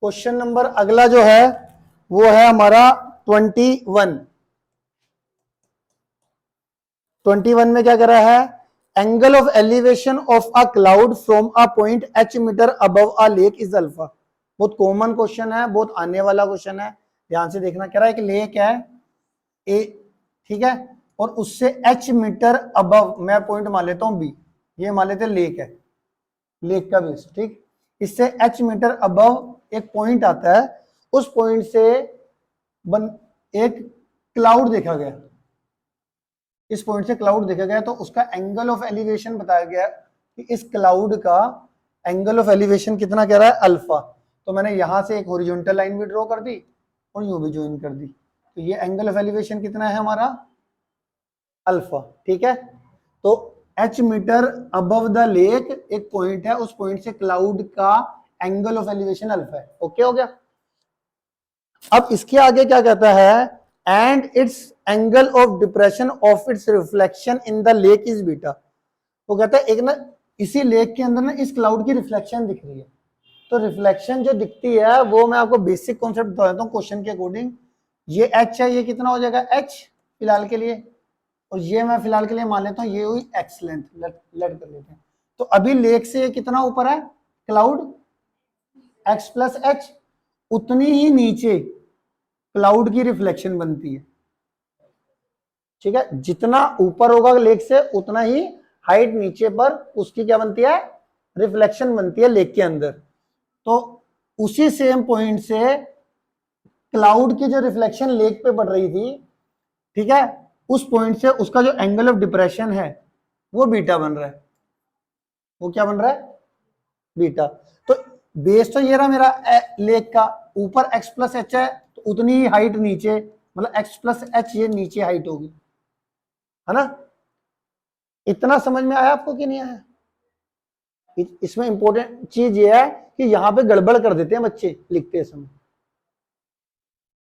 Question number अगला जो है वो है हमारा 21। 21 में क्या कर रहा है, angle of elevation of a cloud from a point h metre above a lake is alpha. बहुत कॉमन क्वेश्चन है, बहुत आने वाला क्वेश्चन है, ध्यान से देखना। कह रहा है कि लेक है ए, ठीक है, और उससे h मीटर अबव, मैं पॉइंट मान लेता हूं बी, ये मान लेते लेक है, लेक का बेस, ठीक, इससे h मीटर अबव एक पॉइंट आता है, उस पॉइंट से एक क्लाउड देखा गया, इस पॉइंट से क्लाउड देखा गया, तो उसका एंगल ऑफ एलिवेशन बताया गया कि इस क्लाउड का एंगल ऑफ एलिवेशन कितना कह रहा है, अल्फा। तो मैंने यहां से एक हॉरिजॉन्टल लाइन भी ड्रॉ कर दी और यूं भी ज्वाइन कर दी, तो ये एंगल ऑफ एलिवेशन कितना है हमारा, अल्फा, ठीक है। तो h metre above the lake एक पॉइंट है, उस पॉइंट से क्लाउड का एंगल ऑफ एलिवेशन अल्फा है। ओके हो गया। अब इसके आगे क्या कहता है, and its angle of depression of its reflection in the lake is beta. वो कहता है एक ना इसी लेक के अंदर ना इस क्लाउड की रिफ्लेक्शन दिख रही है, तो रिफ्लेक्शन जो दिखती है वो मैं आपको बेसिक कॉन्सेप्ट बता देता हूँ क्वेश्चन के अकॉर्डिंग। ये h है, ये कितना हो जाएगा h फिलहाल के लिए, और ये मैं फिलहाल के लिए मान लेता हूँ ये हुई x लेंथ, लेट कर लेते हैं। तो अभी लेक से ये कितना ऊपर है क्लाउड, x प्लस h, उतनी ही नीचे क्लाउड की रिफ्लेक्शन बनती है, ठीक है। जितना ऊपर होगा लेक से उतना ही हाइट नीचे पर उसकी क्या बनती है, रिफ्लेक्शन बनती है लेक के अंदर। तो उसी सेम पॉइंट से क्लाउड की जो रिफ्लेक्शन लेक पे पड़ रही थी, ठीक है, उस पॉइंट से उसका जो एंगल ऑफ डिप्रेशन है वो बीटा बन रहा है। वो क्या बन रहा है, बीटा। तो बेस तो ये रहा मेरा लेक का, ऊपर x प्लस एच है, तो उतनी ही हाइट नीचे, मतलब x प्लस एच ये नीचे हाइट होगी, है ना। इतना समझ में आया आपको कि नहीं आया। इसमें इंपॉर्टेंट चीज ये है कि यहां पे गड़बड़ कर देते हैं बच्चे लिखते समय।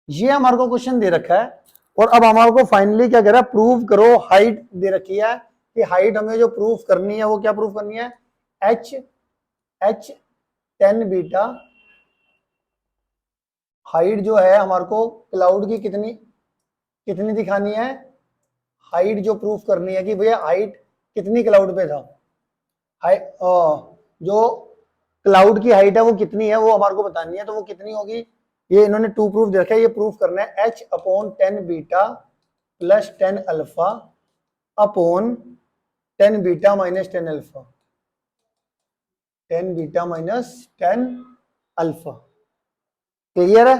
ये हमारे को क्वेश्चन दे रखा है और अब हमारे को फाइनली क्या कह रहा है, प्रूव करो हाइट दे रखी है, कि हाइट हमें जो प्रूफ करनी है वो क्या प्रूफ करनी है, h tan बीटा, हाइट जो है हमारे को क्लाउड की कितनी कितनी दिखानी है, हाइट जो प्रूफ करनी है कि भैया हाइट कितनी क्लाउड पे था, हाइट जो क्लाउड की हाइट है वो कितनी है वो हमारे को बतानी है, तो वो कितनी होगी, ये इन्होंने टू प्रूफ दे रखा है, ये प्रूफ करना है h upon tan beta plus tan alpha upon tan beta minus tan alpha, tan beta minus tan alpha. Clear है।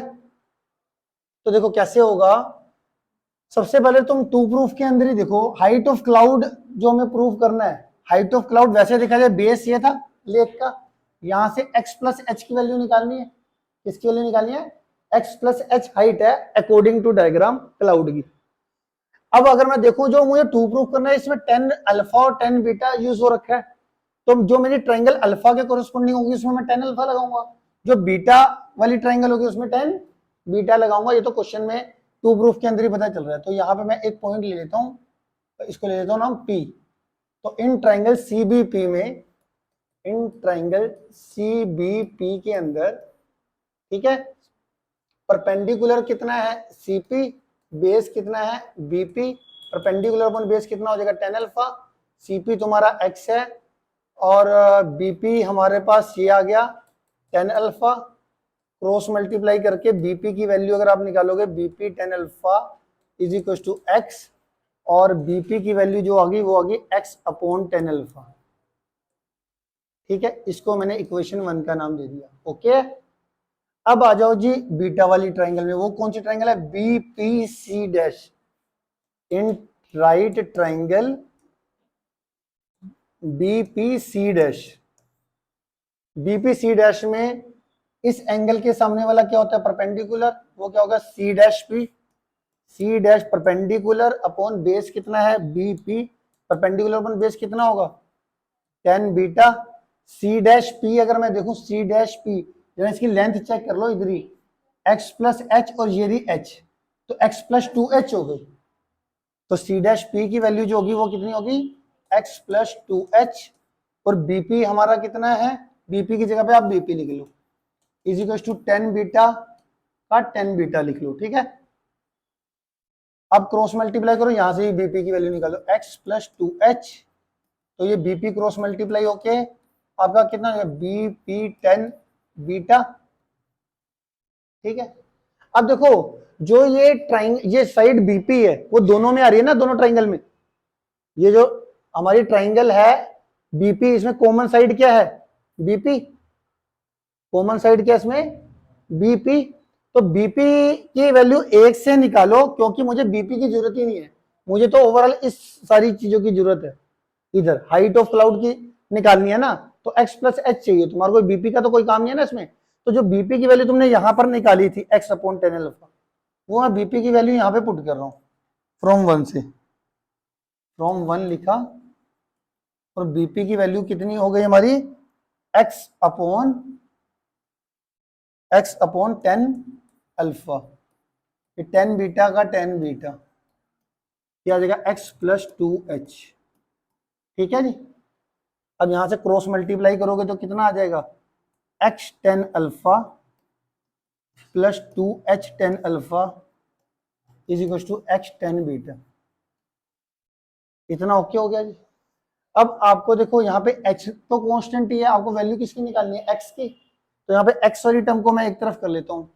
तो देखो कैसे होगा, सबसे पहले तुम टू प्रूफ के अंदर ही देखो, हाइट ऑफ क्लाउड जो हमें प्रूफ करना है, हाइट ऑफ क्लाउड वैसे देखा जाए बेस ये था लेक का, यहां से x प्लस एच की वैल्यू निकालनी है, किसकी वैल्यू निकालनी है, x प्लस एच हाइट है अकॉर्डिंग टू डायग्राम क्लाउड की। अब अगर मैं देखूं जो मुझे टू प्रूफ करना है, इसमें tan अल्फा और tan बीटा यूज हो रखा है, तो जो मेरी ट्रायंगल अल्फा के कोरिस्पोंडिंग होगी उसमें मैं tan अल्फा लगाऊंगा, जो बीटा वाली ट्रायंगल होगी उसमें tan बीटा लगाऊंगा। ये तो क्वेश्चन में टू प्रूफ के अंदर ही पता चल रहा है। तो यहाँ पे मैं एक पॉइंट ले लेता हूँ, इसको ले लेता हूँ नाम P। तो इन ट्रायंगल CBP में, इन ट्रायंगल CBP के अंदर, ठीक है, परपेंडिकुलर कितना है CP, बेस कितना है BP, परपेंडिकुलर अपॉन बेस कितना हो जाएगा tan अल्फा, CP तुम्हारा x है और BP हमारे पास ये आ गया tan अल्फा, क्रॉस मल्टीप्लाई करके BP की वैल्यू अगर आप निकालोगे BP tan alpha is equal to x, और BP की वैल्यू जो आ गई वो आ गई x अपॉन tan अल्फा, ठीक है। इसको मैंने इक्वेशन 1 का नाम दे दिया। ओके, अब आ जाओ जी बीटा वाली ट्रायंगल में, वो कौन सी ट्रायंगल है, BPC dash, in right triangle BPC dash, BPC dash में इस एंगल के सामने वाला क्या होता है परपेंडिकुलर, वो क्या होगा C dash P, C dash perpendicular upon base कितना है BP, परपेंडिकुलर अपॉन बेस कितना होगा tan beta, C dash P अगर मैं देखूं C डैश P, जरा इसकी लेंथ चेक कर लो इधर ही, x प्लस एच और ये रही h, तो x प्लस 2h हो गई, तो C डैश P की वैल्यू जो होगी वो कितनी होगी x प्लस 2h, और BP हमारा कितना है, BP की जगह पे आप BP लिख लो, इज इक्वल टू 10 बीटा का 10 बीटा लिख लो, ठीक है। अब क्रॉस मल्टीप्लाई करो, यहां से बीपी की वैल्यू निकालो, x प्लस 2h, तो ये बीपी क्रॉस मल्टीप्लाई होके आपका कितना है, बीपी 10 बीटा, ठीक है। अब देखो जो ये साइड बीपी है वो दोनों में आ रही है ना, दोनों ट्राइंगल में। ये जो हमारी ट्राइंगल है बीपी, इसमें कॉमन साइड क्या है, बीपी। कॉमन साइड क्या इसमें, बीपी। तो बीपी की वैल्यू 1 से निकालो, क्योंकि मुझे बीपी की जरूरत ही नहीं है, मुझे तो ओवरऑल इस सारी चीजों की जरूरत है। इधर हाइट ऑफ क्लाउड की निकालनी है ना, तो x प्लस एच चाहिए, तुम्हारे को बीपी का तो कोई काम नहीं है ना इसमें। तो जो बीपी की वैल्यू तुमने यहां पर निकाली थी x अपॉन 10 अल्फा, वो मैं बीपी की वैल्यू यहां पे पुट कर रहा हूं, फ्रॉम 1 से, फ्रॉम 1 लिखा, और बीपी की वैल्यू कितनी हो गई हमारी, x अपॉन 10 अल्फा, ये 10 बीटा का 10 बीटा, ये आ जाएगा x प्लस 2h, ठीक है जी। अब यहां से क्रॉस मल्टीप्लाई करोगे तो कितना आ जाएगा, x 10 alpha plus 2h 10 alpha is equal to x 10 beta. इतना ओके हो गया जी। अब आपको देखो यहाँ पे h तो कांस्टेंट ही है, आपको वैल्यू किसकी निकालनी है, x की। तो यहाँ पे x वाली टर्म को मैं एक तरफ कर लेता हूँ,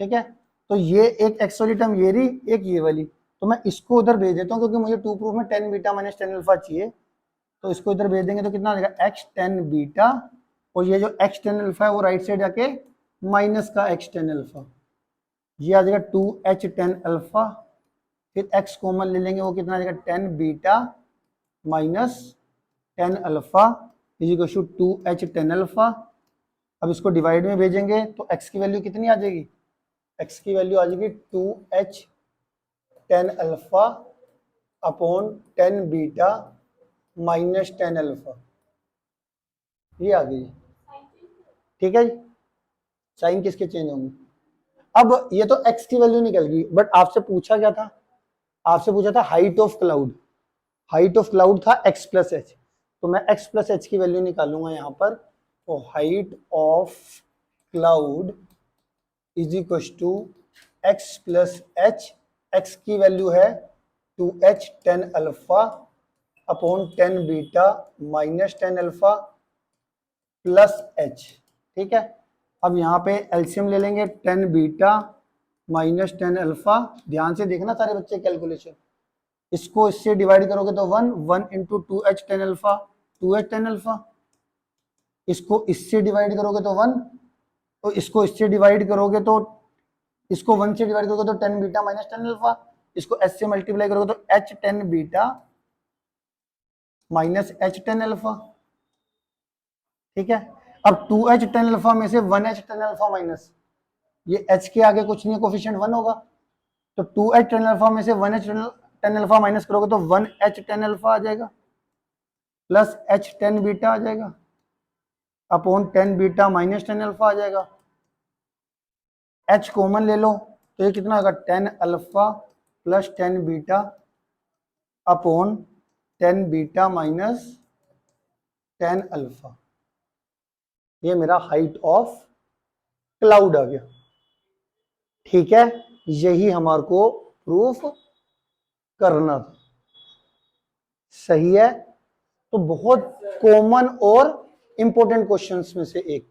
ठीक है। तो ये एक x वाली टर्म ये रही, एक ये वाली, तो मैं इसको उधर भेज देता हूँ, क्योंकि मुझे टू प्रूफ में 10 बीटा माइनस 10 अल्फा चाहिए। तो इसको इधर भेज देंगे तो कितना आ जाएगा, x 10 बीटा, और ये जो x 10 अल्फा है वो राइट साइड जाके माइनस का x 10 अल्फा, ये आ जाएगा 2h 10 अल्फा, फिर x कॉमन ले लेंगे, वो कितना आ जाएगा 10 beta minus 10 alpha is equal to 2h 10 alpha. अब इसको डिवाइड में भेजेंगे तो x की वैल्यू कितनी आ जाएगी, x की वैल्यू आ जाएगी 2h 10 alpha upon 10 beta minus 10 alpha, ये आ गई, ठीक है जी। साइन किसके चेंज होंगे। अब ये तो x की वैल्यू निकल गई, बट आपसे पूछा क्या था, आपसे पूछा था height of cloud, height of cloud था x प्लस एच, तो मैं x प्लस एच की वैल्यू निकालूंगा यहाँ पर। तो height of cloud is equal to X plus H, X की वैल्यू है 2h 10 alpha upon 10 beta minus 10 alpha plus H, ठीक है। अब यहाँ पे एलसीएम ले लेंगे, 10 बीटा माइनस 10 अल्फा, ध्यान से देखना सारे बच्चे कैलकुलेशन, इसको इससे डिवाइड करोगे तो 1 into 2h 10 alpha 2h 10 alpha, इसको इससे डिवाइड करोगे तो 1, तो इसको इससे डिवाइड करोगे तो, इसको 1 से डिवाइड करोगे तो 10 बीटा माइनस 10 अल्फा, इसको h से मल्टीप्लाई करोगे तो h 10 beta minus h 10 alpha, ठीक है। अब 2h 10 अल्फा में से 1h 10 अल्फा माइनस, ये h के आगे कुछ नहीं, कोफिशिएंट 1 होगा, तो 2h 10 अल्फा में से 1h 10 अल्फा माइनस करोगे तो 1h 10 अल्फा आ जाएगा, प्लस h 10 बीटा आ जाएगा अपॉन 10 बीटा माइनस 10 अल्फा आ जाएगा। h कॉमन ले लो तो ये कितना होगा, 10 alpha plus 10 beta upon 10 beta minus 10 alpha, ये मेरा हाइट ऑफ क्लाउड आ गया, ठीक है। यही हमारे को प्रूफ करना था, सही है। तो बहुत कॉमन और इंपॉर्टेंट क्वेश्चंस में से एक,